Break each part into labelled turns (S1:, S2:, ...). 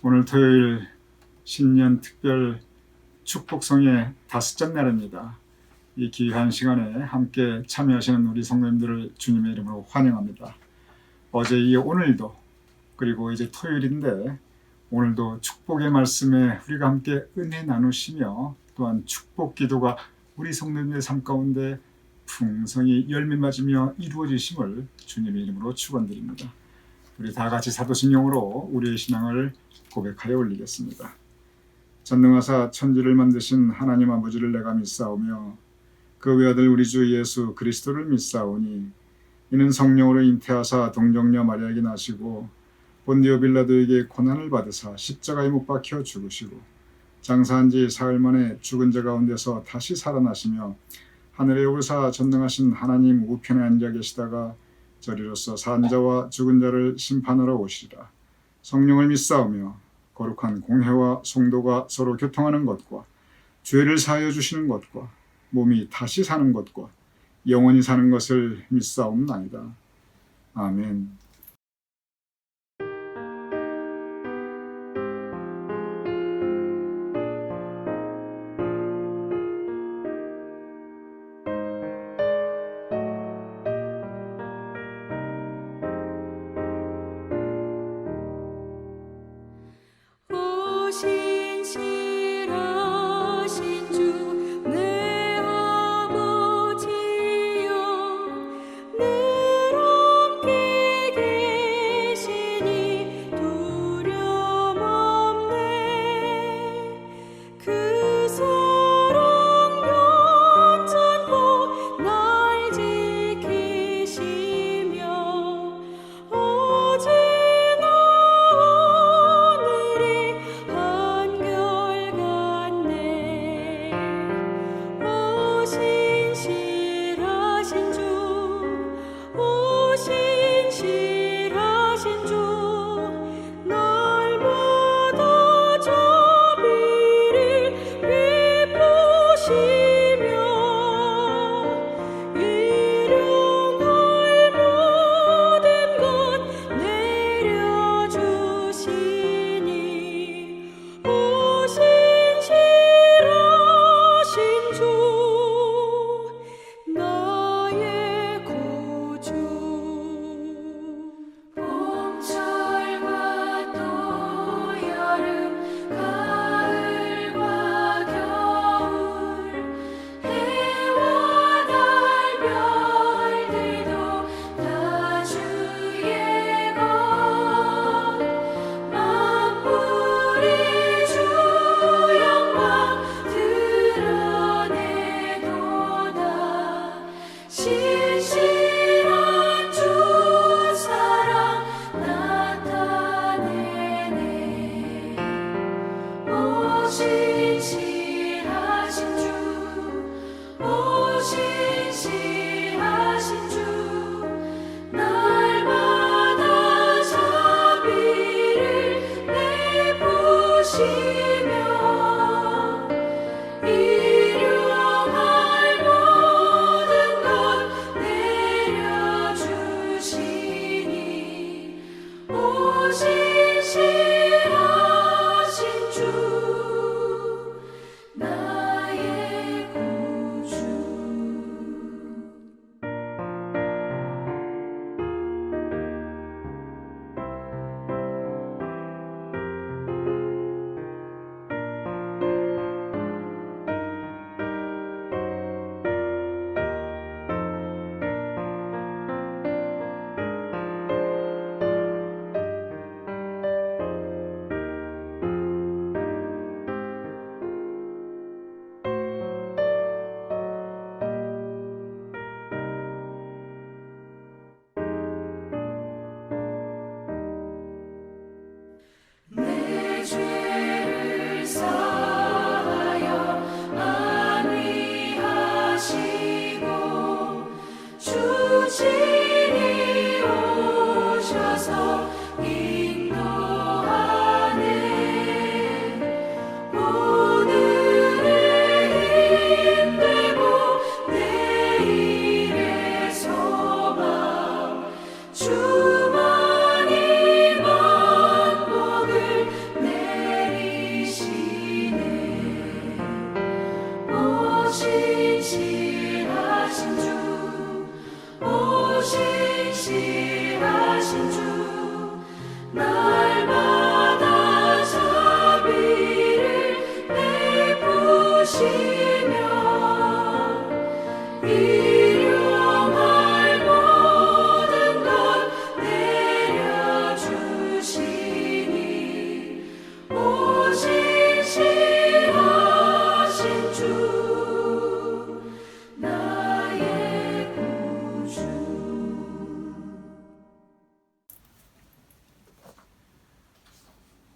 S1: 오늘 토요일 신년 특별 축복성의 다섯째 날입니다. 이 귀한 시간에 함께 참여하시는 우리 성도님들을 주님의 이름으로 환영합니다. 어제 이어 오늘도, 그리고 이제 토요일인데 오늘도 축복의 말씀에 우리가 함께 은혜 나누시며, 또한 축복 기도가 우리 성도님의 삶 가운데 풍성히 열매 맞으며 이루어지심을 주님의 이름으로 축원드립니다. 우리 다 같이 사도신경으로 우리의 신앙을 고백하여 올리겠습니다. 전능하사 천지를 만드신 하나님 아버지를 내가 믿사오며 그 외아들 우리 주 예수 그리스도를 믿사오니 이는 성령으로 잉태하사 동정녀 마리아에게 나시고 본디오 빌라도에게 고난을 받으사 십자가에 못 박혀 죽으시고 장사한 지 사흘 만에 죽은 자 가운데서 다시 살아나시며 하늘에 오르사 전능하신 하나님 우편에 앉아 계시다가 저리로서 산 자와 죽은 자를 심판하러 오시리라. 성령을 믿사오며 거룩한 공회와 성도가 서로 교통하는 것과 죄를 사하여 주시는 것과 몸이 다시 사는 것과 영원히 사는 것을 믿사옵나이다. 아멘.
S2: 신실하신 주 내 아버지여 늘 함께 계시니 두려움 없네. 그 사랑 변찮고 날 지키시며 어제나 오늘이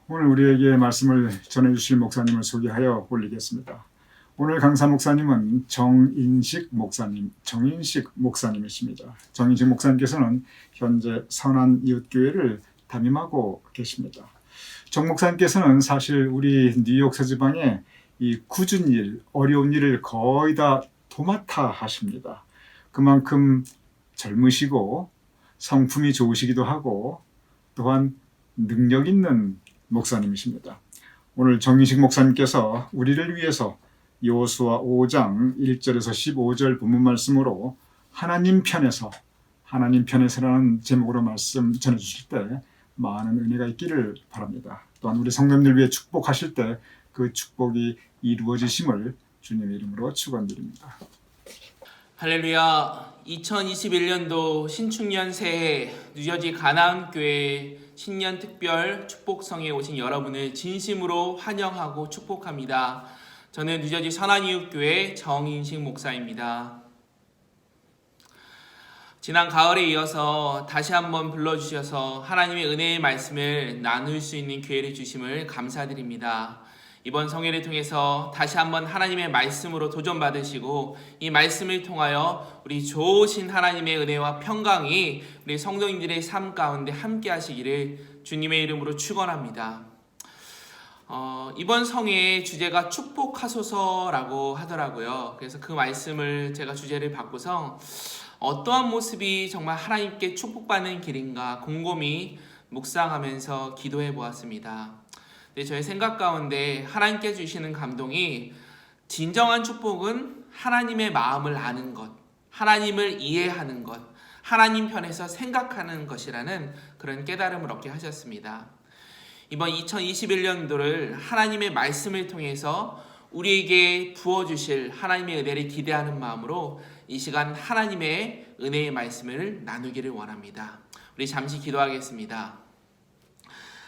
S1: 오늘 우리에게 말씀을 전해주실 목사님을 소개하여 올리겠습니다. 오늘 강사 목사님은 정인식 목사님이십니다. 정인식 목사님께서는 현재 선한이웃교회를 담임하고 계십니다. 정 목사님께서는 사실 우리 뉴욕 서지방에 이 굳은 일, 어려운 일을 거의 다 도맡아 하십니다. 그만큼 젊으시고 성품이 좋으시기도 하고 또한 능력 있는 목사님이십니다. 오늘 정인식 목사님께서 우리를 위해서 여호수아 5장 1절에서 15절 본문 말씀으로 하나님 편에서라는 제목으로 말씀 전해주실 때 많은 은혜가 있기를 바랍니다. 또한 우리 성도님들 위해 축복하실 때 그 축복이 이루어지심을 주님의 이름으로 축원드립니다.
S3: 할렐루야. 2021년도 신축년 새해 뉴저지 가나안교회 신년 특별 축복성에 오신 여러분을 진심으로 환영하고 축복합니다. 저는 뉴저지 선한이웃교회 정인식 목사입니다. 지난 가을에 이어서 다시 한번 불러주셔서 하나님의 은혜의 말씀을 나눌 수 있는 기회를 주심을 감사드립니다. 이번 성회를 통해서 다시 한번 하나님의 말씀으로 도전받으시고 이 말씀을 통하여 우리 좋으신 하나님의 은혜와 평강이 우리 성도님들의 삶 가운데 함께 하시기를 주님의 이름으로 축원합니다. 이번 성회의 주제가 축복하소서라고 하더라고요. 그래서 그 말씀을 제가 주제를 바꿔서 어떠한 모습이 정말 하나님께 축복받는 길인가 곰곰이 묵상하면서 기도해 보았습니다. 저의 생각 가운데 하나님께 주시는 감동이 진정한 축복은 하나님의 마음을 아는 것, 하나님을 이해하는 것, 하나님 편에서 생각하는 것이라는 그런 깨달음을 얻게 하셨습니다. 이번 2021년도를 하나님의 말씀을 통해서 우리에게 부어주실 하나님의 은혜를 기대하는 마음으로 이 시간 하나님의 은혜의 말씀을 나누기를 원합니다. 우리 잠시 기도하겠습니다.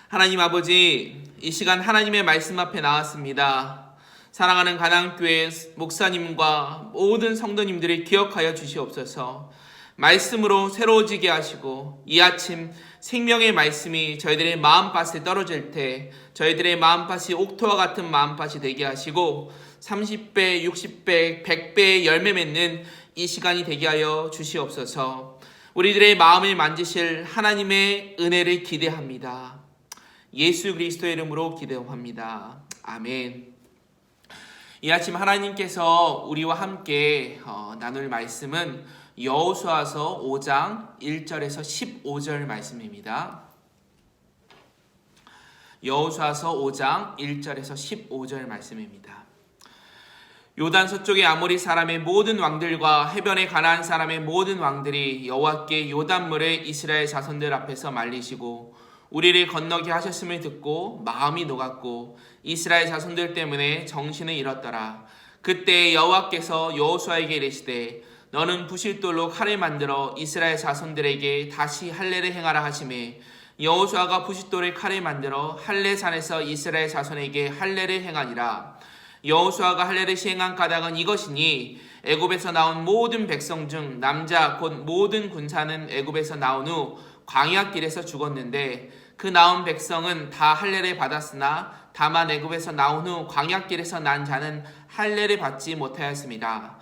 S3: 하나님 아버지, 이 시간 하나님의 말씀 앞에 나왔습니다. 사랑하는 가나안교회 목사님과 모든 성도님들을 기억하여 주시옵소서. 말씀으로 새로워지게 하시고 이 아침 생명의 말씀이 저희들의 마음밭에 떨어질 때 저희들의 마음밭이 옥토와 같은 마음밭이 되게 하시고 30배, 60배, 100배의 열매 맺는 이 시간이 되게 하여 주시옵소서. 우리들의 마음을 만지실 하나님의 은혜를 기대합니다. 예수 그리스도의 이름으로 기도합니다. 아멘. 이 아침 하나님께서 우리와 함께 나눌 말씀은 여호수아서 5장 1절에서 15절 말씀입니다. 여호수아서 5장 1절에서 15절 말씀입니다. 요단 서쪽의 아모리 사람의 모든 왕들과 해변의 가나안 사람의 모든 왕들이 여호와께 요단물을 이스라엘 자손들 앞에서 말리시고 우리를 건너게 하셨음을 듣고 마음이 녹았고 이스라엘 자손들 때문에 정신을 잃었더라. 그때 여호와께서 여호수아에게 이르시되 너는 부실돌로 칼을 만들어 이스라엘 자손들에게 다시 할례를 행하라 하시매 여호수아가 부실돌을 칼을 만들어 할례산에서 이스라엘 자손에게 할례를 행하니라. 여호수아가 할례를 시행한 까닭은 이것이니 애굽에서 나온 모든 백성 중 남자 곧 모든 군사는 애굽에서 나온 후 광야길에서 죽었는데 그 나온 백성은 다 할례를 받았으나 다만 애굽에서 나온 후 광야길에서 난 자는 할례를 받지 못하였습니다.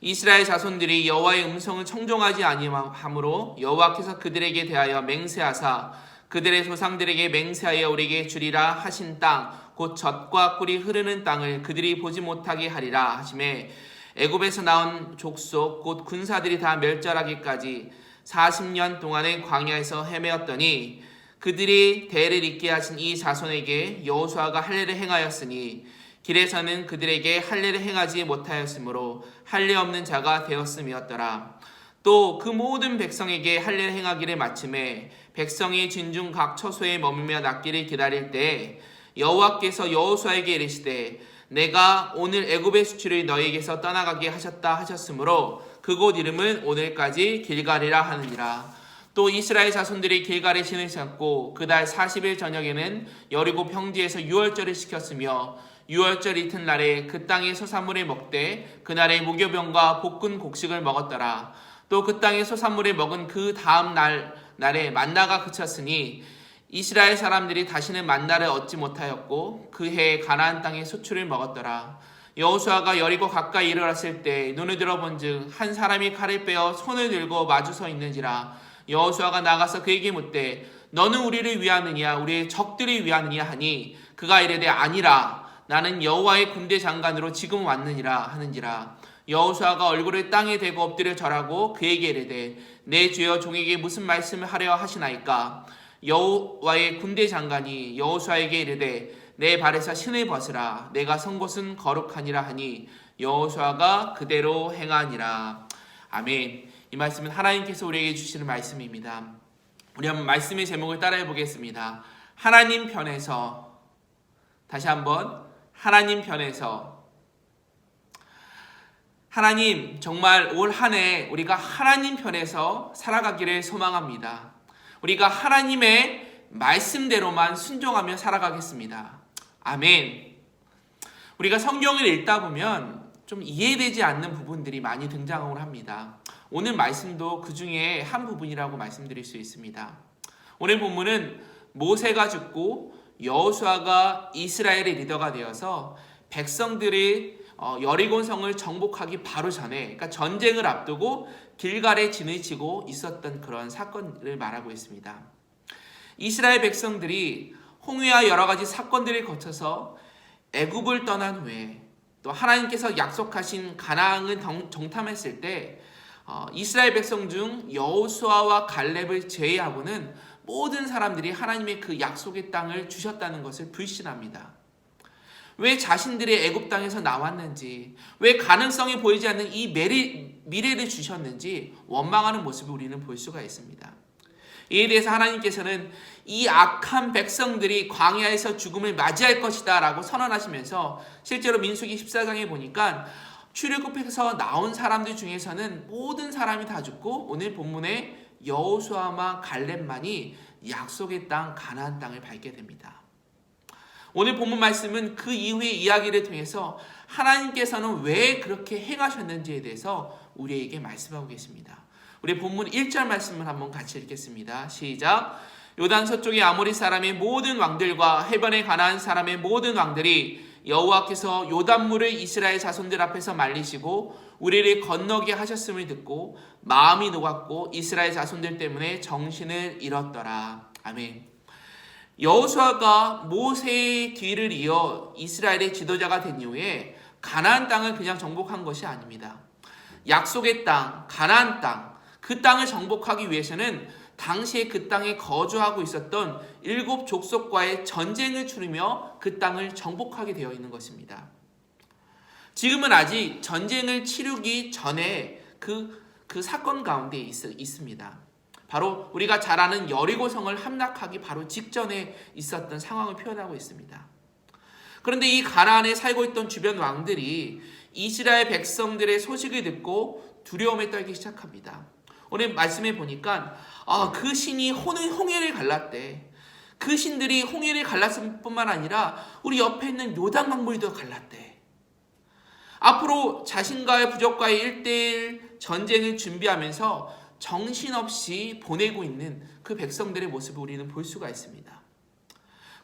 S3: 이스라엘 자손들이 여호와의 음성을 청종하지 아니함으로 여호와께서 그들에게 대하여 맹세하사 그들의 조상들에게 맹세하여 우리에게 주리라 하신 땅 곧 젖과 꿀이 흐르는 땅을 그들이 보지 못하게 하리라 하시매 애굽에서 나온 족속 곧 군사들이 다 멸절하기까지 40년 동안의 광야에서 헤매었더니 그들이 대를 잇게 하신 이 자손에게 여호수아가 할례를 행하였으니 길에서는 그들에게 할례를 행하지 못하였으므로 할례 없는 자가 되었음이었더라. 또 그 모든 백성에게 할례를 행하기를 마침에 백성이 진중 각 처소에 머물며 낫기를 기다릴 때 여호와께서 여호수아에게 이르시되 내가 오늘 애굽의 수치를 너희에게서 떠나가게 하셨다 하셨으므로 그곳 이름은 오늘까지 길갈이라 하느니라. 또 이스라엘 자손들이 길갈에 신을 쌓고 그달 40일 저녁에는 여리고 평지에서 유월절을 시켰으며 유월절 이튿날에 그 땅의 소산물을 먹되 그날에 무교병과 볶은 곡식을 먹었더라. 또 그 땅의 소산물을 먹은 그 다음 날에 만나가 그쳤으니 이스라엘 사람들이 다시는 만나를 얻지 못하였고 그 해에 가나안 땅의 소출을 먹었더라. 여호수아가 여리고 가까이 이르렀을 때 눈을 들어본즉 한 사람이 칼을 빼어 손을 들고 마주 서 있는지라. 여호수아가 나가서 그에게 묻되 너는 우리를 위하느냐 우리의 적들을 위하느냐 하니 그가 이르되 아니라 나는 여호와의 군대 장관으로 지금 왔느니라 하는지라. 여호수아가 얼굴을 땅에 대고 엎드려 절하고 그에게 이르되 내 주여 종에게 무슨 말씀을 하려 하시나이까. 여호와의 군대 장관이 여호수아에게 이르되 내 발에서 신을 벗으라 내가 선 곳은 거룩하니라 하니 여호수아가 그대로 행하니라. 아멘. 이 말씀은 하나님께서 우리에게 주시는 말씀입니다. 우리 한번 말씀의 제목을 따라해 보겠습니다. 하나님 편에서. 다시 한번 하나님 편에서. 하나님, 정말 올 한 해 우리가 하나님 편에서 살아가기를 소망합니다. 우리가 하나님의 말씀대로만 순종하며 살아가겠습니다. 아멘. 우리가 성경을 읽다 보면 좀 이해되지 않는 부분들이 많이 등장을 합니다. 오늘 말씀도 그 중에 한 부분이라고 말씀드릴 수 있습니다. 오늘 본문은 모세가 죽고 여호수아가 이스라엘의 리더가 되어서 백성들이 여리고성을 정복하기 바로 전에, 그러니까 전쟁을 앞두고 길갈에 진을 치고 있었던 그런 사건을 말하고 있습니다. 이스라엘 백성들이 홍해와 여러 가지 사건들을 거쳐서 애굽을 떠난 후에 또 하나님께서 약속하신 가나안을 정탐했을 때 이스라엘 백성 중 여호수아와 갈렙을 제외하고는 모든 사람들이 하나님의 그 약속의 땅을 주셨다는 것을 불신합니다. 왜 자신들의 애굽 땅에서 나왔는지, 왜 가능성이 보이지 않는 이 미래를 주셨는지 원망하는 모습을 우리는 볼 수가 있습니다. 이에 대해서 하나님께서는 이 악한 백성들이 광야에서 죽음을 맞이할 것이다 라고 선언하시면서 실제로 민수기 14장에 보니까 출애굽해서 나온 사람들 중에서는 모든 사람이 다 죽고 오늘 본문에 여호수아와 갈렙만이 약속의 땅 가나안 땅을 밟게 됩니다. 오늘 본문 말씀은 그 이후의 이야기를 통해서 하나님께서는 왜 그렇게 행하셨는지에 대해서 우리에게 말씀하고 계십니다. 우리 본문 1절 말씀을 한번 같이 읽겠습니다. 시작. 요단 서쪽의 아모리 사람의 모든 왕들과 해변의 가나안 사람의 모든 왕들이 여호와께서 요단물을 이스라엘 자손들 앞에서 말리시고 우리를 건너게 하셨음을 듣고 마음이 녹았고 이스라엘 자손들 때문에 정신을 잃었더라. 아멘. 여호수아가 모세의 뒤를 이어 이스라엘의 지도자가 된 이후에 가나안 땅을 그냥 정복한 것이 아닙니다. 약속의 땅, 가나안 땅, 그 땅을 정복하기 위해서는 당시에 그 땅에 거주하고 있었던 7 족속과의 전쟁을 치르며 그 땅을 정복하게 되어 있는 것입니다. 지금은 아직 전쟁을 치르기 전에 그 사건 가운데 있습니다. 바로 우리가 잘 아는 여리고성을 함락하기 바로 직전에 있었던 상황을 표현하고 있습니다. 그런데 이 가나안에 살고 있던 주변 왕들이 이스라엘 백성들의 소식을 듣고 두려움에 떨기 시작합니다. 오늘 말씀해 보니까 그 신이 홍해를 갈랐대. 그 신들이 홍해를 갈랐을 뿐만 아니라 우리 옆에 있는 요단 강물도 갈랐대. 앞으로 자신과의 부족과의 1대1 전쟁을 준비하면서 정신없이 보내고 있는 그 백성들의 모습을 우리는 볼 수가 있습니다.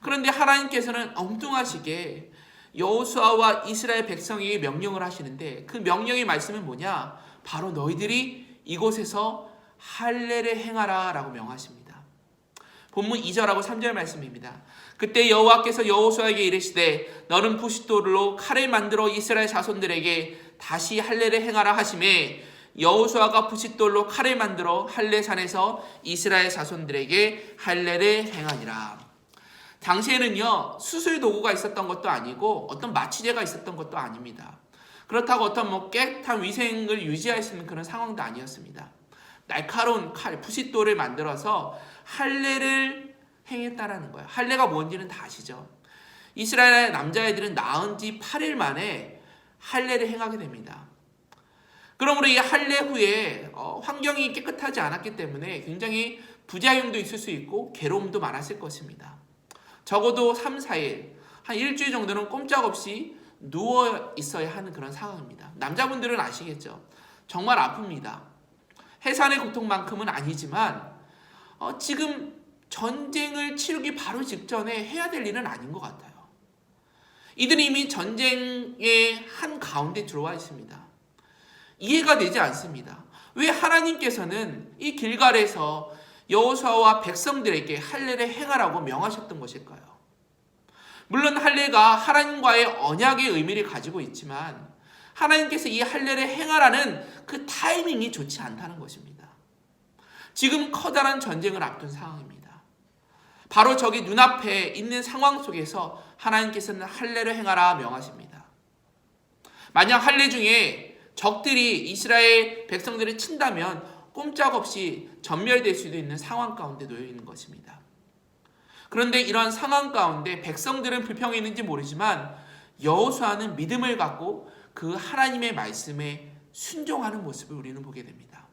S3: 그런데 하나님께서는 엉뚱하시게 여호수아와 이스라엘 백성에게 명령을 하시는데 그 명령의 말씀은 뭐냐? 바로 너희들이 이곳에서 할례를 행하라 라고 명하십니다. 본문 2절하고 3절 말씀입니다. 그때 여호와께서 여호수아에게 이르시되 너는 부싯돌로 칼을 만들어 이스라엘 자손들에게 다시 할례를 행하라 하시매 여호수아가 부싯돌로 칼을 만들어 할례산에서 이스라엘 자손들에게 할례를 행하니라. 당시에는요 수술 도구가 있었던 것도 아니고 어떤 마취제가 있었던 것도 아닙니다. 그렇다고 어떤 깨끗한 위생을 유지할 수 있는 그런 상황도 아니었습니다. 날카로운 칼, 부싯돌을 만들어서 할례를 행했다라는 거예요. 할례가 뭔지는 다 아시죠? 이스라엘 남자애들은 낳은 지 8일 만에 할례를 행하게 됩니다. 그러므로 이 할례 후에 환경이 깨끗하지 않았기 때문에 굉장히 부작용도 있을 수 있고 괴로움도 많았을 것입니다. 적어도 3, 4일, 한 일주일 정도는 꼼짝없이 누워 있어야 하는 그런 상황입니다. 남자분들은 아시겠죠? 정말 아픕니다. 해산의 고통만큼은 아니지만 지금 전쟁을 치르기 바로 직전에 해야 될 일은 아닌 것 같아요. 이들이 이미 전쟁의 한 가운데 들어와 있습니다. 이해가 되지 않습니다. 왜 하나님께서는 이 길갈에서 여호수아와 백성들에게 할례를 행하라고 명하셨던 것일까요? 물론 할례가 하나님과의 언약의 의미를 가지고 있지만 하나님께서 이 할례를 행하라는 그 타이밍이 좋지 않다는 것입니다. 지금 커다란 전쟁을 앞둔 상황입니다. 바로 저기 눈앞에 있는 상황 속에서 하나님께서는 할례를 행하라 명하십니다. 만약 할례 중에 적들이 이스라엘 백성들을 친다면 꼼짝없이 전멸될 수도 있는 상황 가운데 놓여 있는 것입니다. 그런데 이런 상황 가운데 백성들은 불평했는지 모르지만 여호수아는 믿음을 갖고 그 하나님의 말씀에 순종하는 모습을 우리는 보게 됩니다.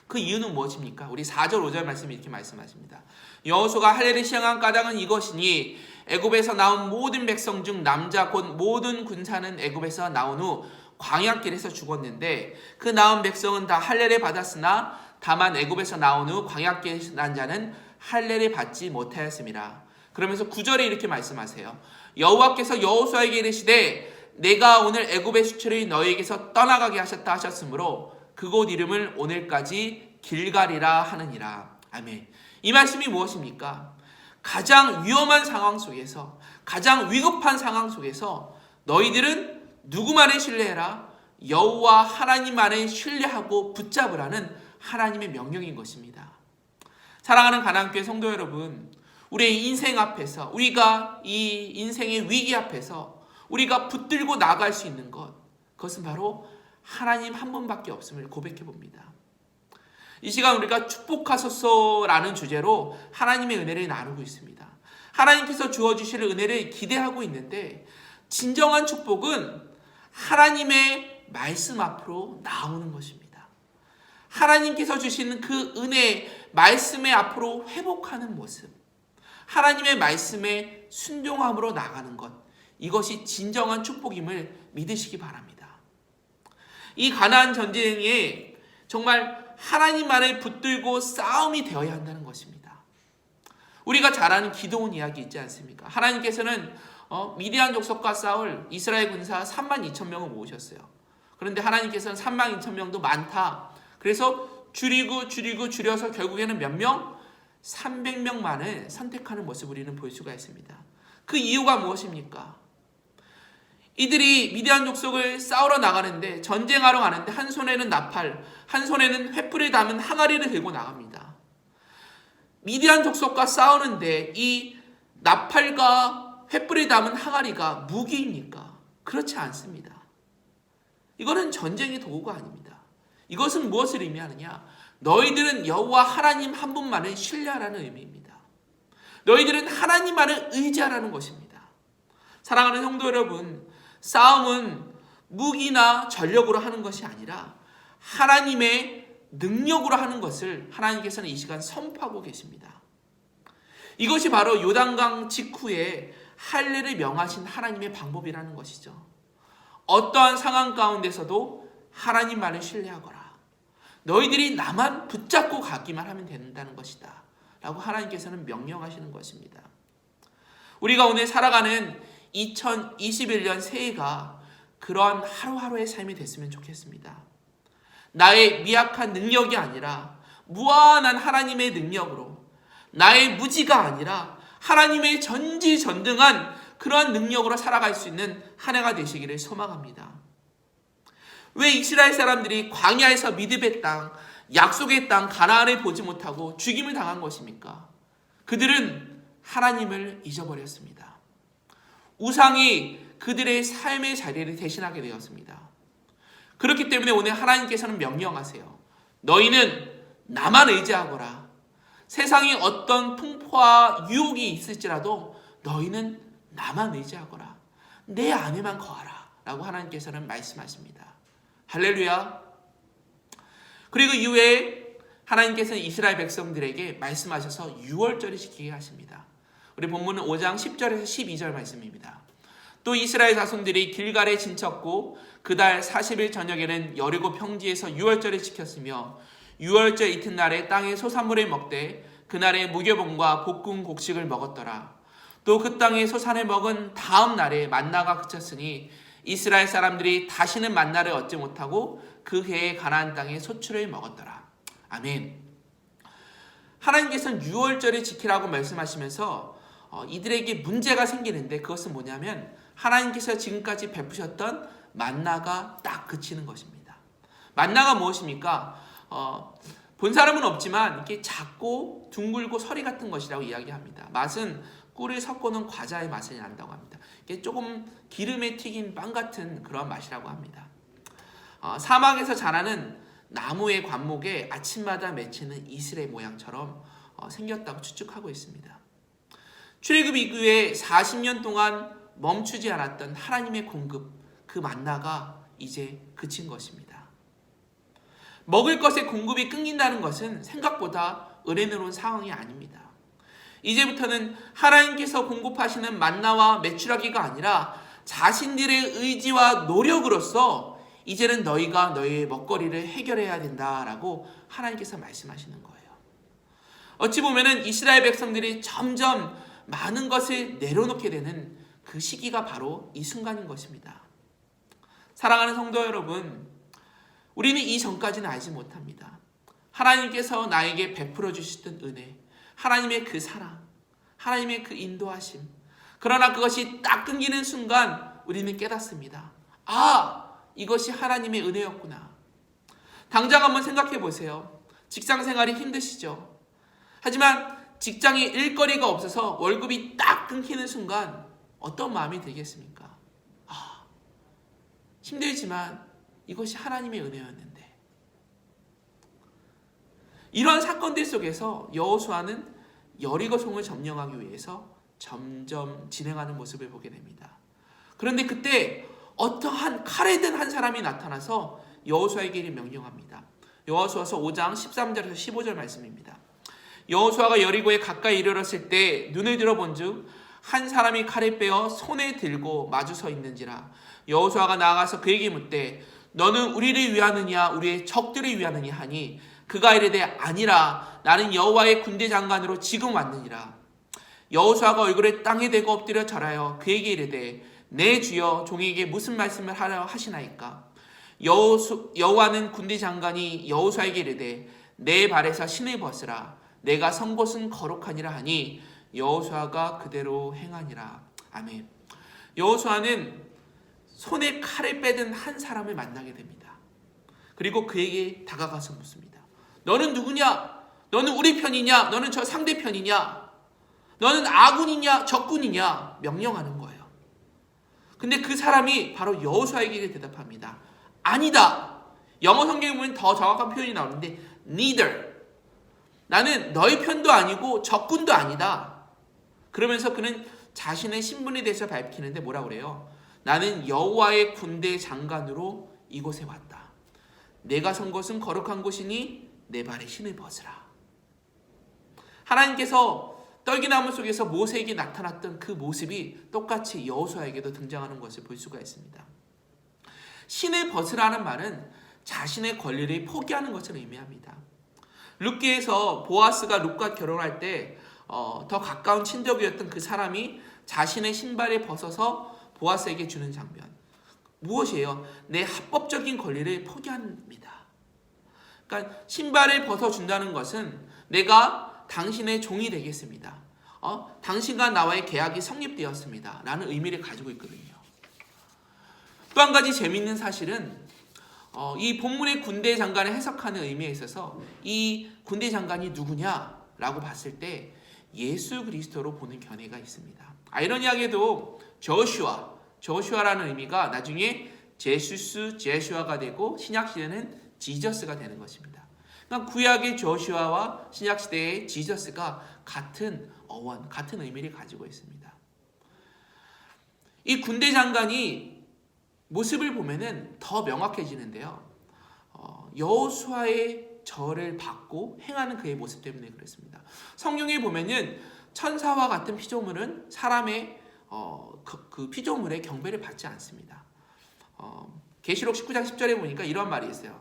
S3: 그 이유는 무엇입니까? 우리 4절 5절 말씀이 이렇게 말씀하십니다. 여호수아가 할례를 시행한 까닭은 이것이니 애굽에서 나온 모든 백성 중 남자 곧 모든 군사는 애굽에서 나온 후 광야길에서 죽었는데 그 나온 백성은 다 할례를 받았으나 다만 애굽에서 나온 후 광야길에서 난 자는 할례를 받지 못하였습니다. 그러면서 9절에 이렇게 말씀하세요. 여호와께서 여호수아에게 이르시되 내가 오늘 애굽의 수출을 너희에게서 떠나가게 하셨다 하셨으므로 그곳 이름을 오늘까지 길갈이라 하느니라. 아멘. 이 말씀이 무엇입니까? 가장 위험한 상황 속에서, 가장 위급한 상황 속에서 너희들은 누구만을 신뢰해라? 여호와 하나님만을 신뢰하고 붙잡으라는 하나님의 명령인 것입니다. 사랑하는 가나안교회 성도 여러분, 우리의 인생 앞에서, 우리가 이 인생의 위기 앞에서 우리가 붙들고 나갈 수 있는 것, 그것은 바로 하나님 한 분밖에 없음을 고백해 봅니다. 이 시간 우리가 축복하소서라는 주제로 하나님의 은혜를 나누고 있습니다. 하나님께서 주어주실 은혜를 기대하고 있는데 진정한 축복은 하나님의 말씀 앞으로 나오는 것입니다. 하나님께서 주시는 그 은혜, 말씀의 앞으로 회복하는 모습, 하나님의 말씀에 순종함으로 나가는 것, 이것이 진정한 축복임을 믿으시기 바랍니다. 이 가나안 전쟁에 정말 하나님만을 붙들고 싸움이 되어야 한다는 것입니다. 우리가 잘 아는 기드온 이야기 있지 않습니까? 하나님께서는 미디안 족속과 싸울 이스라엘 군사 32,000명을 모으셨어요. 그런데 하나님께서는 32,000명도 많다. 그래서 줄여서 결국에는 몇 명? 300명만을 선택하는 모습을 우리는 볼 수가 있습니다. 그 이유가 무엇입니까? 이들이 미디안 족속을 싸우러 나가는데, 전쟁하러 가는데 한 손에는 나팔, 한 손에는 횃불을 담은 항아리를 들고 나갑니다. 미디안 족속과 싸우는데 이 나팔과 횃불을 담은 항아리가 무기입니까? 그렇지 않습니다. 이거는 전쟁의 도구가 아닙니다. 이것은 무엇을 의미하느냐? 너희들은 여호와 하나님 한 분만을 신뢰하라는 의미입니다. 너희들은 하나님만을 의지하라는 것입니다. 사랑하는 성도 여러분, 싸움은 무기나 전력으로 하는 것이 아니라 하나님의 능력으로 하는 것을 하나님께서는 이 시간 선포하고 계십니다. 이것이 바로 요단강 직후에 할례를 명하신 하나님의 방법이라는 것이죠. 어떠한 상황 가운데서도 하나님만을 신뢰하거라. 너희들이 나만 붙잡고 가기만 하면 된다는 것이다 라고 하나님께서는 명령하시는 것입니다. 우리가 오늘 살아가는 2021년 새해가 그러한 하루하루의 삶이 됐으면 좋겠습니다. 나의 미약한 능력이 아니라 무한한 하나님의 능력으로, 나의 무지가 아니라 하나님의 전지전능한 그러한 능력으로 살아갈 수 있는 한 해가 되시기를 소망합니다. 왜 이스라엘 사람들이 광야에서 미드베 땅, 약속의 땅 가나안을 보지 못하고 죽임을 당한 것입니까? 그들은 하나님을 잊어버렸습니다. 우상이 그들의 삶의 자리를 대신하게 되었습니다. 그렇기 때문에 오늘 하나님께서는 명령하세요. 너희는 나만 의지하거라. 세상에 어떤 풍파와 유혹이 있을지라도 너희는 나만 의지하거라. 내 안에만 거하라 라고 하나님께서는 말씀하십니다. 할렐루야. 그리고 이후에 하나님께서는 이스라엘 백성들에게 말씀하셔서 유월절을 지키게 하십니다. 우리 본문은 5장 10절에서 12절 말씀입니다. 또 이스라엘 자손들이 길갈에 진쳤고 그달 40일 저녁에는 여리고 평지에서 유월절을 지켰으며 유월절 이튿날에 땅의 소산물을 먹되 그날의 무교봉과 볶은 곡식을 먹었더라. 또 그 땅의 소산을 먹은 다음 날에 만나가 그쳤으니 이스라엘 사람들이 다시는 만나를 얻지 못하고 그 해에 가나안 땅의 소출을 먹었더라. 아멘. 하나님께서는 유월절을 지키라고 말씀하시면서 이들에게 문제가 생기는데 그것은 뭐냐면 하나님께서 지금까지 베푸셨던 만나가 딱 그치는 것입니다. 만나가 무엇입니까? 본 사람은 없지만 이렇게 작고 둥글고 서리 같은 것이라고 이야기합니다. 맛은 꿀을 섞어놓은 과자의 맛이 난다고 합니다. 이게 조금 기름에 튀긴 빵 같은 그런 맛이라고 합니다. 사막에서 자라는 나무의 관목에 아침마다 맺히는 이슬의 모양처럼 생겼다고 추측하고 있습니다. 출애굽 이후에 40년 동안 멈추지 않았던 하나님의 공급, 그 만나가 이제 그친 것입니다. 먹을 것의 공급이 끊긴다는 것은 생각보다 은혜로운 상황이 아닙니다. 이제부터는 하나님께서 공급하시는 만나와 메추라기가 아니라 자신들의 의지와 노력으로서 이제는 너희가 너희의 먹거리를 해결해야 된다라고 하나님께서 말씀하시는 거예요. 어찌 보면은 이스라엘 백성들이 점점 많은 것을 내려놓게 되는 그 시기가 바로 이 순간인 것입니다. 사랑하는 성도 여러분, 우리는 이전까지는 알지 못합니다. 하나님께서 나에게 베풀어 주셨던 은혜, 하나님의 그 사랑, 하나님의 그 인도하심. 그러나 그것이 딱 끊기는 순간 우리는 깨닫습니다. 이것이 하나님의 은혜였구나. 당장 한번 생각해 보세요. 직장 생활이 힘드시죠? 하지만 직장에 일거리가 없어서 월급이 딱 끊기는 순간 어떤 마음이 들겠습니까? 힘들지만 이것이 하나님의 은혜였는데. 이러한 사건들 속에서 여호수아는 여리고성을 점령하기 위해서 점점 진행하는 모습을 보게 됩니다. 그런데 그때 어떠한 칼에 든 한 사람이 나타나서 여호수아에게 명령합니다. 여호수아서 5장 13절에서 15절 말씀입니다. 여호수아가 여리고에 가까이 이르렀을 때 눈을 들어본즉 한 사람이 칼을 빼어 손에 들고 마주 서 있는지라. 여호수아가 나아가서 그에게 묻되 너는 우리를 위하느냐 우리의 적들을 위하느냐 하니 그가 이르되 아니라 나는 여호와의 군대 장관으로 지금 왔느니라. 여호수아가 얼굴을 땅에 대고 엎드려 절하여 그에게 이르되 내 주여 종에게 무슨 말씀을 하려 하시나이까. 여호와는 군대 장관이 여호수아에게 이르되 내 발에서 신을 벗으라. 내가 선 곳은 거룩하니라 하니 여호수아가 그대로 행하니라. 아멘. 여호수아는 손에 칼을 빼든 한 사람을 만나게 됩니다. 그리고 그에게 다가가서 묻습니다. 너는 누구냐? 너는 우리 편이냐? 너는 저 상대편이냐? 너는 아군이냐? 적군이냐? 명령하는 거예요. 근데 그 사람이 바로 여호수아에게 대답합니다. 아니다. 영어 성경에 보면 더 정확한 표현이 나오는데 neither. 나는 너희 편도 아니고 적군도 아니다. 그러면서 그는 자신의 신분에 대해서 밝히는데 뭐라고 그래요? 나는 여호와의 군대 장관으로 이곳에 왔다. 내가 선 곳은 거룩한 곳이니 내 발에 신을 벗으라. 하나님께서 떨기나무 속에서 모세에게 나타났던 그 모습이 똑같이 여호수아에게도 등장하는 것을 볼 수가 있습니다. 신을 벗으라는 말은 자신의 권리를 포기하는 것을 의미합니다. 룻기에서 보아스가 룻과 결혼할 때 더 가까운 친족이었던 그 사람이 자신의 신발을 벗어서 보아스에게 주는 장면. 무엇이에요? 내 합법적인 권리를 포기합니다. 그러니까 신발을 벗어준다는 것은 내가 당신의 종이 되겠습니다. 당신과 나와의 계약이 성립되었습니다. 라는 의미를 가지고 있거든요. 또 한 가지 재미있는 사실은 이 본문의 군대 장관을 해석하는 의미에 있어서 이 군대 장관이 누구냐라고 봤을 때 예수 그리스도로 보는 견해가 있습니다. 아이러니하게도 조슈아라는 의미가 나중에 제슈아가 되고 신약시대는 지저스가 되는 것입니다. 그러니까 구약의 조슈아와 신약시대의 지저스가 같은 어원, 같은 의미를 가지고 있습니다. 이 군대 장관이 모습을 보면은 더 명확해지는데요. 여호수아의 절을 받고 행하는 그의 모습 때문에 그렇습니다. 성경에 보면은 천사와 같은 피조물은 사람의 그 피조물의 경배를 받지 않습니다. 계시록 19장 10절에 보니까 이런 말이 있어요.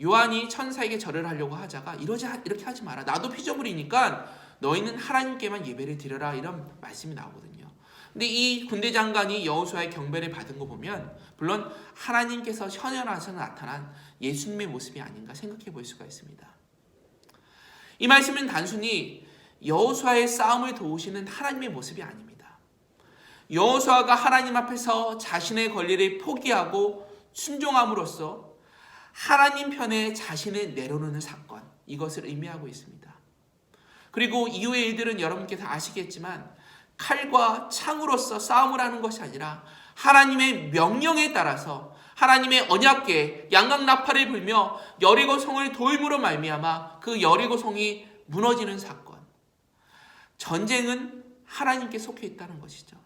S3: 요한이 천사에게 절을 하려고 하자가 이렇게 하지 마라. 나도 피조물이니까 너희는 하나님께만 예배를 드려라. 이런 말씀이 나오거든요. 근데 이 군대 장관이 여호수아의 경배를 받은 거 보면 물론 하나님께서 현현하셔서 나타난 예수님의 모습이 아닌가 생각해 볼 수가 있습니다. 이 말씀은 단순히 여호수아의 싸움을 도우시는 하나님의 모습이 아닙니다. 여호수아가 하나님 앞에서 자신의 권리를 포기하고 순종함으로써 하나님 편에 자신을 내려놓는 사건, 이것을 의미하고 있습니다. 그리고 이후의 일들은 여러분께서 아시겠지만 칼과 창으로서 싸움을 하는 것이 아니라 하나님의 명령에 따라서 하나님의 언약궤 양각나팔을 불며 여리고 성을 도임으로 말미암아 그 여리고 성이 무너지는 사건. 전쟁은 하나님께 속해 있다는 것이죠.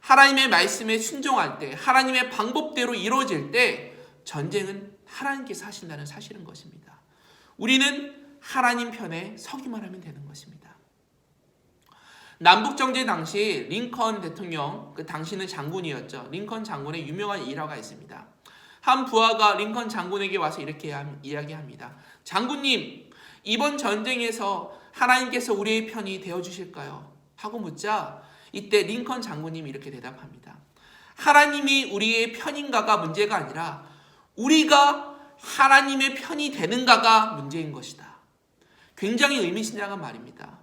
S3: 하나님의 말씀에 순종할 때, 하나님의 방법대로 이루어질 때 전쟁은 하나님께서 하신다는 사실인 것입니다. 우리는 하나님 편에 서기만 하면 되는 것입니다. 남북정제 당시 링컨 대통령, 그 당시는 장군이었죠. 링컨 장군의 유명한 일화가 있습니다. 한 부하가 링컨 장군에게 와서 이렇게 이야기합니다. 장군님, 이번 전쟁에서 하나님께서 우리의 편이 되어주실까요? 하고 묻자 이때 링컨 장군님이 이렇게 대답합니다. 하나님이 우리의 편인가가 문제가 아니라 우리가 하나님의 편이 되는가가 문제인 것이다. 굉장히 의미심장한 말입니다.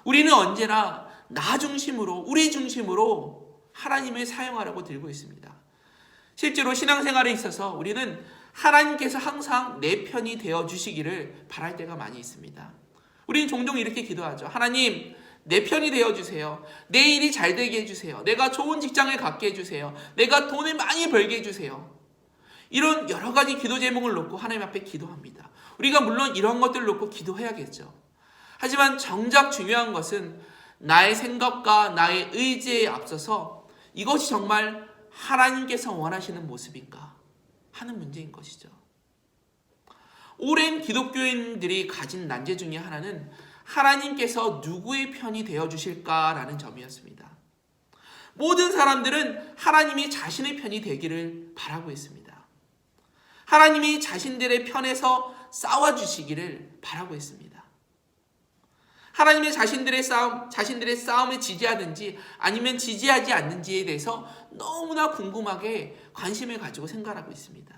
S3: 우리는 언제나 나 중심으로, 우리 중심으로 하나님을 사용하려고 들고 있습니다. 실제로 신앙생활에 있어서 우리는 하나님께서 항상 내 편이 되어주시기를 바랄 때가 많이 있습니다. 우리는 종종 이렇게 기도하죠. 하나님, 내 편이 되어주세요. 내 일이 잘 되게 해주세요. 내가 좋은 직장을 갖게 해주세요. 내가 돈을 많이 벌게 해주세요. 이런 여러 가지 기도 제목을 놓고 하나님 앞에 기도합니다. 우리가 물론 이런 것들을 놓고 기도해야겠죠. 하지만 정작 중요한 것은 나의 생각과 나의 의지에 앞서서 이것이 정말 하나님께서 원하시는 모습인가 하는 문제인 것이죠. 오랜 기독교인들이 가진 난제 중에 하나는 하나님께서 누구의 편이 되어주실까라는 점이었습니다. 모든 사람들은 하나님이 자신의 편이 되기를 바라고 있습니다. 하나님이 자신들의 편에서 싸워주시기를 바라고 있습니다. 하나님이 자신들의 싸움을 지지하든지 아니면 지지하지 않는지에 대해서 너무나 궁금하게 관심을 가지고 생각하고 있습니다.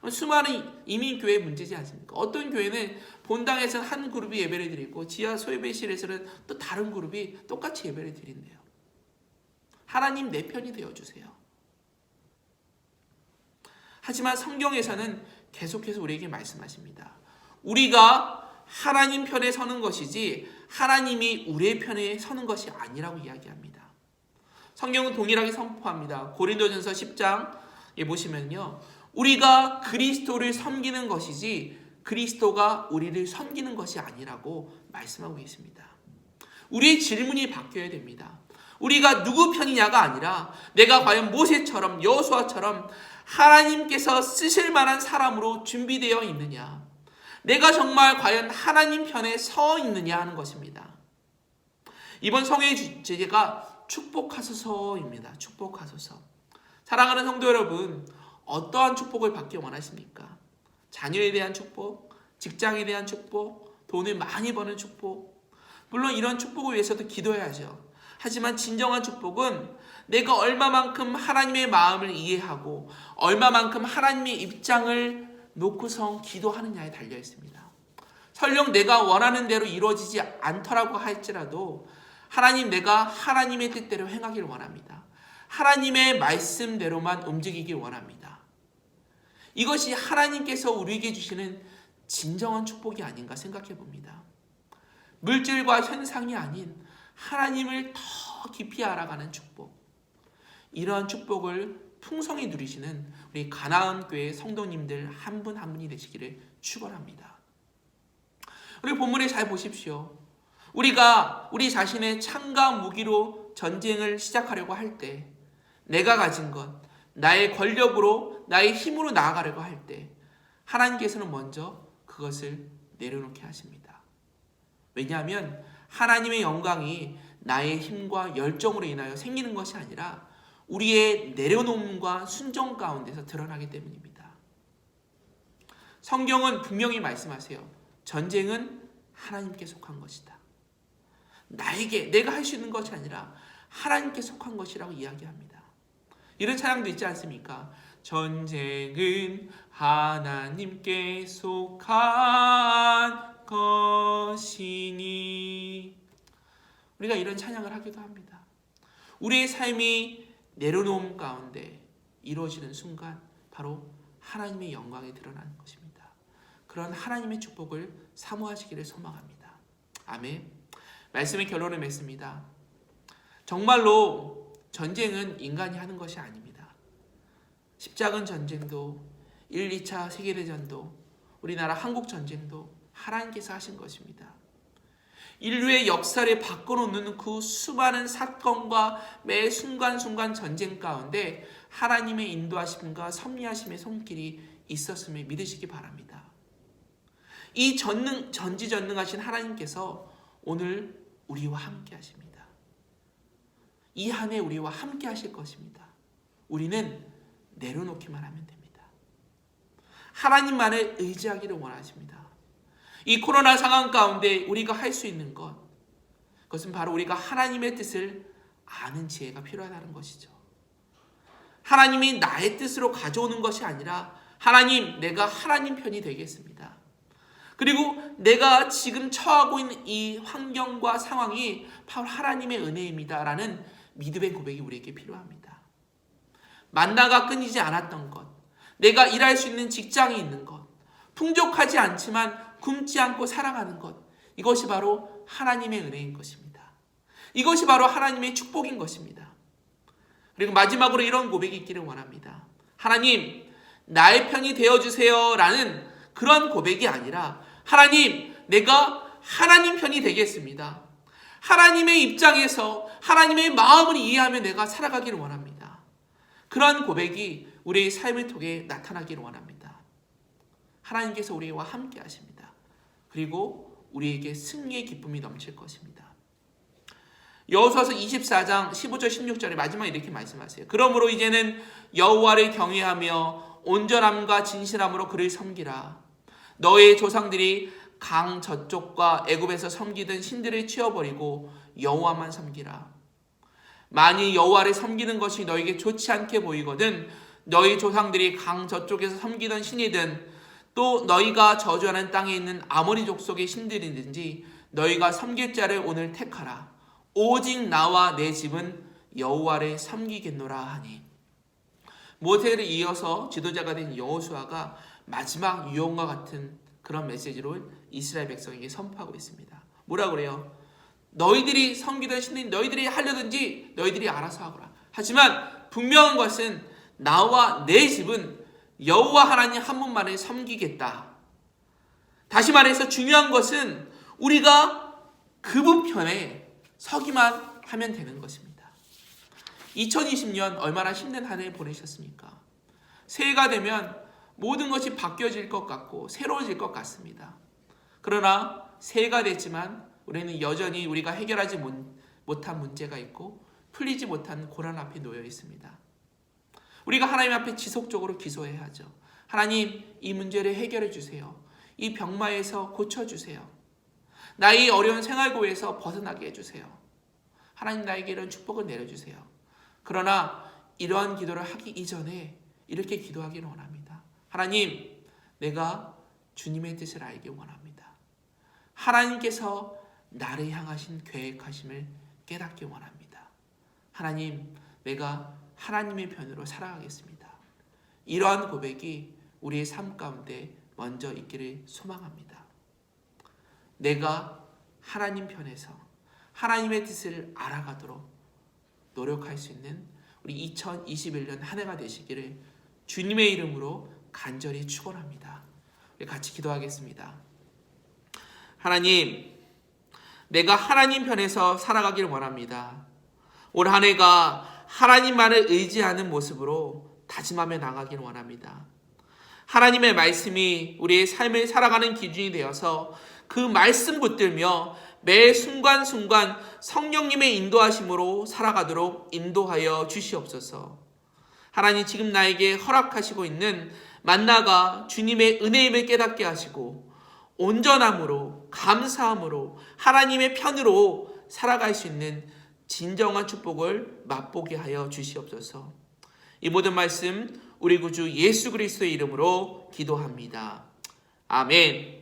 S3: 수많은 이민교회 문제지 않습니까? 어떤 교회는 본당에서는 한 그룹이 예배를 드리고 지하 소예배실에서는 또 다른 그룹이 똑같이 예배를 드린대요. 하나님 내 편이 되어주세요. 하지만 성경에서는 계속해서 우리에게 말씀하십니다. 우리가 하나님 편에 서는 것이지 하나님이 우리의 편에 서는 것이 아니라고 이야기합니다. 성경은 동일하게 선포합니다. 고린도전서 10장에 보시면요. 우리가 그리스도를 섬기는 것이지 그리스도가 우리를 섬기는 것이 아니라고 말씀하고 계십니다. 우리의 질문이 바뀌어야 됩니다. 우리가 누구 편이냐가 아니라 내가 과연 모세처럼 여호수아처럼 하나님께서 쓰실 만한 사람으로 준비되어 있느냐, 내가 정말 과연 하나님 편에 서 있느냐 하는 것입니다. 이번 성의 주제가 축복하소서입니다. 축복하소서. 사랑하는 성도 여러분, 어떠한 축복을 받기 원하십니까? 자녀에 대한 축복, 직장에 대한 축복, 돈을 많이 버는 축복. 물론 이런 축복을 위해서도 기도해야죠. 하지만 진정한 축복은 내가 얼마만큼 하나님의 마음을 이해하고 얼마만큼 하나님의 입장을 놓고서 기도하느냐에 달려 있습니다. 설령 내가 원하는 대로 이루어지지 않더라고 할지라도 하나님, 내가 하나님의 뜻대로 행하길 원합니다. 하나님의 말씀대로만 움직이길 원합니다. 이것이 하나님께서 우리에게 주시는 진정한 축복이 아닌가 생각해 봅니다. 물질과 현상이 아닌 하나님을 더 깊이 알아가는 축복. 이러한 축복을 풍성히 누리시는 우리 가나안 교회 성도님들 한 분 한 분이 되시기를 축원합니다. 우리 본문에 잘 보십시오. 우리가 우리 자신의 창과 무기로 전쟁을 시작하려고 할 때, 내가 가진 것, 나의 권력으로, 나의 힘으로 나아가려고 할 때 하나님께서는 먼저 그것을 내려놓게 하십니다. 왜냐하면 하나님의 영광이 나의 힘과 열정으로 인하여 생기는 것이 아니라 우리의 내려놓음과 순종 가운데서 드러나기 때문입니다. 성경은 분명히 말씀하세요. 전쟁은 하나님께 속한 것이다. 내가 할 수 있는 것이 아니라 하나님께 속한 것이라고 이야기합니다. 이런 찬양도 있지 않습니까? 전쟁은 하나님께 속한 것이니. 우리가 이런 찬양을 하기도 합니다. 우리의 삶이 내려놓음 가운데 이루어지는 순간 바로 하나님의 영광이 드러나는 것입니다. 그런 하나님의 축복을 사모하시기를 소망합니다. 아멘. 말씀의 결론을 맺습니다. 정말로 전쟁은 인간이 하는 것이 아닙니다. 십자군 전쟁도 1, 2차 세계대전도 우리나라 한국 전쟁도 하나님께서 하신 것입니다. 인류의 역사를 바꿔놓는 그 수많은 사건과 매 순간순간 전쟁 가운데 하나님의 인도하심과 섭리하심의 손길이 있었음을 믿으시기 바랍니다. 이 전지전능하신 하나님께서 오늘 우리와 함께 하십니다. 이 한 해 우리와 함께 하실 것입니다. 우리는 내려놓기만 하면 됩니다. 하나님만을 의지하기를 원하십니다. 이 코로나 상황 가운데 우리가 할 수 있는 것, 그것은 바로 우리가 하나님의 뜻을 아는 지혜가 필요하다는 것이죠. 하나님이 나의 뜻으로 가져오는 것이 아니라 하나님, 내가 하나님 편이 되겠습니다. 그리고 내가 지금 처하고 있는 이 환경과 상황이 바로 하나님의 은혜입니다 라는 믿음의 고백이 우리에게 필요합니다. 만나가 끊이지 않았던 것, 내가 일할 수 있는 직장이 있는 것, 풍족하지 않지만 굶지 않고 살아가는 것, 이것이 바로 하나님의 은혜인 것입니다. 이것이 바로 하나님의 축복인 것입니다. 그리고 마지막으로 이런 고백이 있기를 원합니다. 하나님, 나의 편이 되어주세요 라는 그런 고백이 아니라 하나님, 내가 하나님 편이 되겠습니다. 하나님의 입장에서 하나님의 마음을 이해하며 내가 살아가기를 원합니다. 그런 고백이 우리의 삶을 통해 나타나기를 원합니다. 하나님께서 우리와 함께 하십니다. 그리고 우리에게 승리의 기쁨이 넘칠 것입니다. 여호수아서 24장 15절 16절에 마지막에 이렇게 말씀하세요. 그러므로 이제는 여호와를 경외하며 온전함과 진실함으로 그를 섬기라. 너의 조상들이 강 저쪽과 애굽에서 섬기던 신들을 치워버리고 여호와만 섬기라. 만일 여호와를 섬기는 것이 너에게 좋지 않게 보이거든 너희 조상들이 강 저쪽에서 섬기던 신이든 또 너희가 저주하는 땅에 있는 아모리 족속의 신들이든지 너희가 섬길 자를 오늘 택하라. 오직 나와 내 집은 여호와를 섬기겠노라 하니. 모세를 이어서 지도자가 된 여호수아가 마지막 유언과 같은 그런 메시지로 이스라엘 백성에게 선포하고 있습니다. 뭐라 그래요? 너희들이 섬기던 신인 너희들이 하려든지 너희들이 알아서 하거라. 하지만 분명한 것은 나와 내 집은 여호와 하나님 한 분만을 섬기겠다. 다시 말해서 중요한 것은 우리가 그분 편에 서기만 하면 되는 것입니다. 2020년 얼마나 힘든 한 해 보내셨습니까? 새해가 되면 모든 것이 바뀌어질 것 같고 새로워질 것 같습니다. 그러나 새해가 됐지만 우리는 여전히 우리가 해결하지 못한 문제가 있고 풀리지 못한 고난 앞에 놓여 있습니다. 우리가 하나님 앞에 지속적으로 기도해야 하죠. 하나님, 이 문제를 해결해 주세요. 이 병마에서 고쳐주세요. 나의 어려운 생활고에서 벗어나게 해주세요. 하나님, 나에게 이런 축복을 내려주세요. 그러나 이러한 기도를 하기 이전에 이렇게 기도하기를 원합니다. 하나님, 내가 주님의 뜻을 알기 원합니다. 하나님께서 나를 향하신 계획하심을 깨닫기 원합니다. 하나님, 내가 하나님의 편으로 살아가겠습니다. 이러한 고백이 우리의 삶 가운데 먼저 있기를 소망합니다. 내가 하나님 편에서 하나님의 뜻을 알아가도록 노력할 수 있는 우리 2021년 한 해가 되시기를 주님의 이름으로 간절히 축원합니다. 우리 같이 기도하겠습니다. 하나님, 내가 하나님 편에서 살아가기를 원합니다. 올 한 해가 하나님만을 의지하는 모습으로 다짐하며 나가기를 원합니다. 하나님의 말씀이 우리의 삶을 살아가는 기준이 되어서 그 말씀 붙들며 매 순간순간 성령님의 인도하심으로 살아가도록 인도하여 주시옵소서. 하나님, 지금 나에게 허락하시고 있는 만나가 주님의 은혜임을 깨닫게 하시고 온전함으로 감사함으로 하나님의 편으로 살아갈 수 있는 진정한 축복을 맛보게 하여 주시옵소서. 이 모든 말씀 우리 구주 예수 그리스도의 이름으로 기도합니다. 아멘.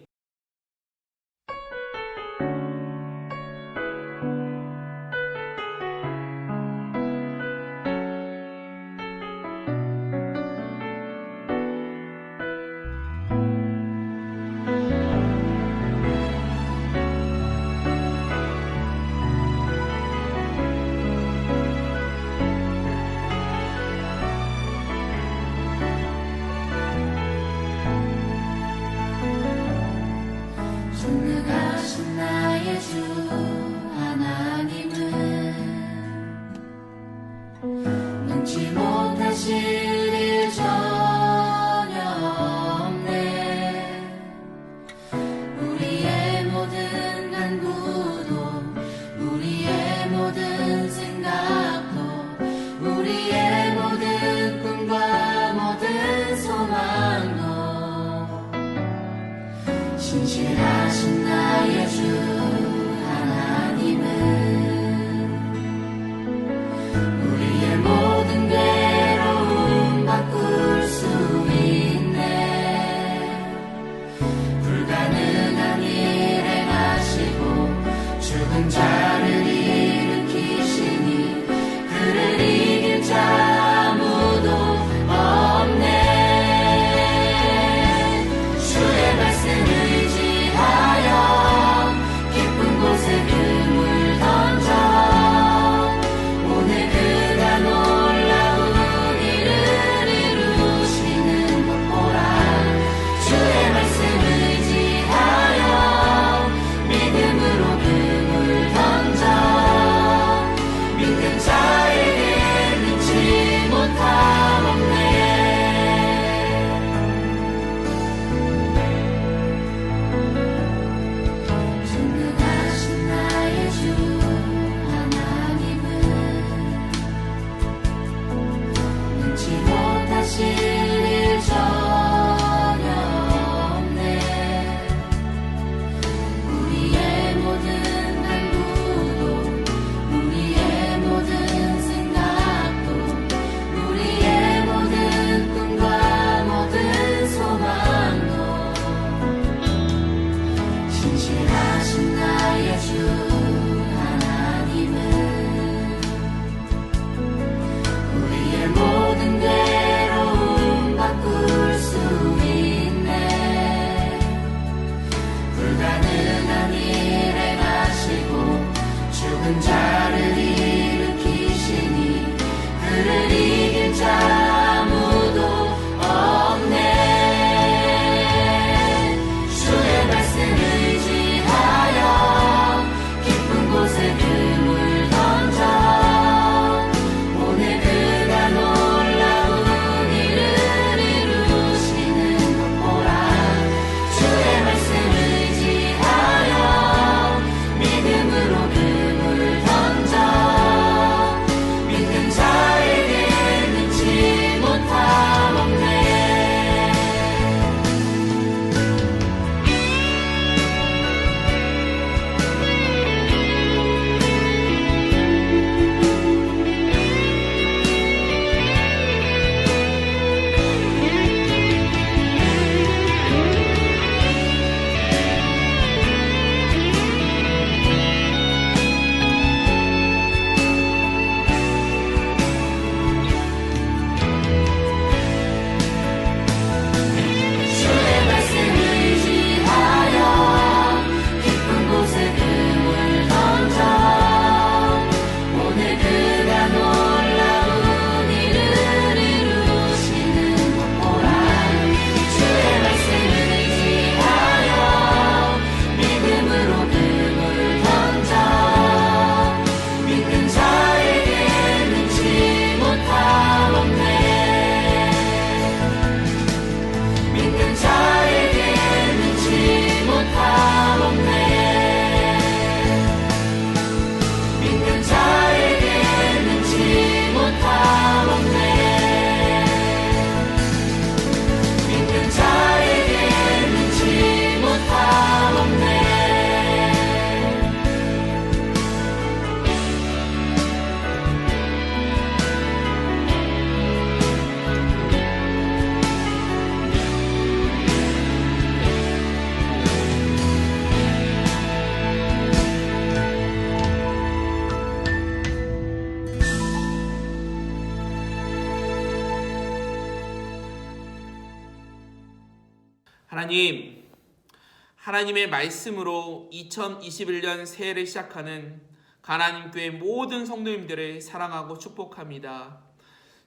S3: 하나님의 말씀으로 2021년 새해를 시작하는 가나안교회 모든 성도님들을 사랑하고 축복합니다.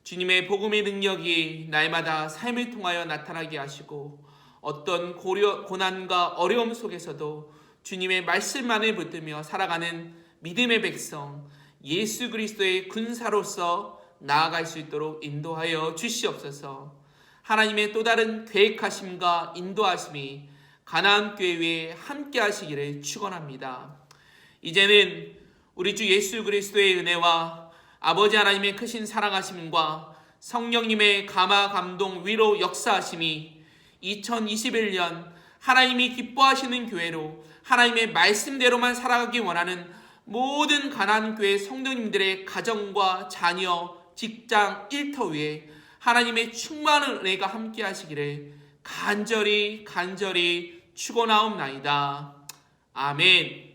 S3: 주님의 복음의 능력이 날마다 삶을 통하여 나타나게 하시고 어떤 고난과 어려움 속에서도 주님의 말씀만을 붙들며 살아가는 믿음의 백성, 예수 그리스도의 군사로서 나아갈 수 있도록 인도하여 주시옵소서. 하나님의 또 다른 계획하심과 인도하심이 가나안교회에 함께 하시기를 축원합니다. 이제는 우리 주 예수 그리스도의 은혜와 아버지 하나님의 크신 사랑하심과 성령님의 감화 감동 위로 역사하심이 2021년 하나님이 기뻐하시는 교회로 하나님의 말씀대로만 살아가기 원하는 모든 가나안교회 성도님들의 가정과 자녀, 직장, 일터 위에 하나님의 충만한 은혜가 함께 하시기를 간절히 축원하옵나이다. 아멘.